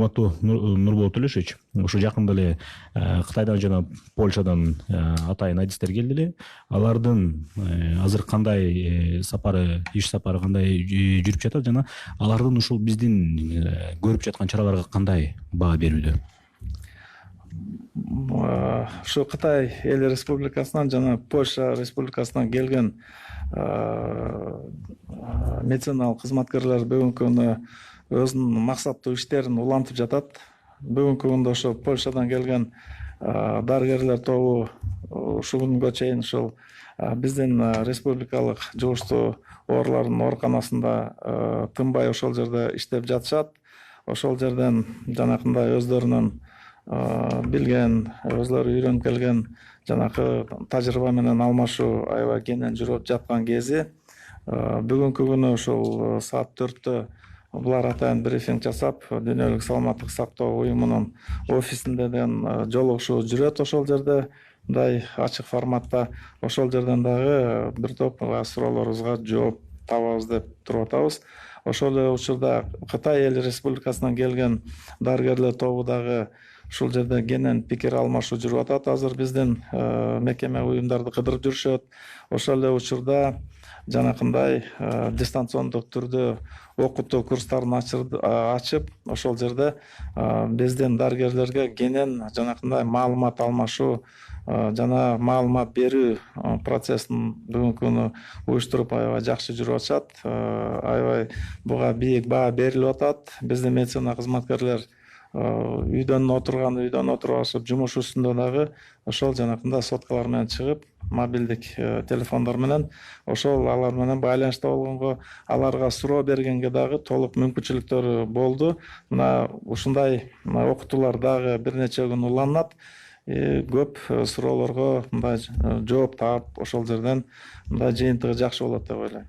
урматтуу Нурболот Төлешович, ушу жакында эле Кытайдан жана Польшадан атайын адистер келди эле. Алардын азыр кандай сапары, иш сапары кандай жүрүп жатат жана алардын ушул биздин көрүп жаткан чараларга кандай баа берүүдө? Ушу Кытай эл республикасынан жана Польша республикасынан келген медициналык кызматкерлер бүгүнкү күнү өзүнүн максаттуу иштерин улантып жатат. Бүгүнкү күндө ошо Польшадан келген дарыгерлер тобу ушул күнгө чейин ушул биздин республикалык жугуштуу оорулардын ооруканасында тынбай ошол жерде иштеп жатышат. Ошол жерден жанакындай өзлөрүнүн билген, өзлөрү үйрөнүп келген жанакы тажрыйба менен алмашуу аябай кенен жүрүп жаткан кези. Бүгүнкү күнү ушул саат 4-тө булар атайын брифинг жасап, Дүйнөлүк саламаттык сактоо уюмунун офисинден жолугушуу жүрөт ошол жерде. Мындай ачык форматта ошол жерден дагы бир топ суроолорубузга жооп табабыз деп туруп атабыз. Ошол эле учурда Кытай эл республикасынан келген дарыгерлер тобу дагы ушул жерде кенен пикир алмашуу жүрүп атат. Азыр биздин мекеме уюмдарды кыдырып жүрүшөт. Ошол эле учурда жанакындай дистанциондук түрдө окутуу курстарын ачып, ошол жерде биздин дарыгерлерге кенен жанакындай маалымат алмашуу жана маалымат берүү процессин бүгүнкү күнү уюштуруп аябай жакшы жүрүп атышат. Аябай буга бийик баа берилип атат. Биздин медицина кызматкерлер үйдөн отуруп ашып жумуш үстүндө дагы ошол жанакындай соткалар менен чыгып, мобилдик телефондор менен ошол алар менен байланышта болгонго, аларга суроо бергенге дагы толук мүмкүнчүлүктөрү болду. Мына ушундай окутуулар дагы бир нече күн уланат. Көп суроолорго мындай жооп таап, ошол жерден мындай жыйынтыгы жакшы болот деп ойлойм.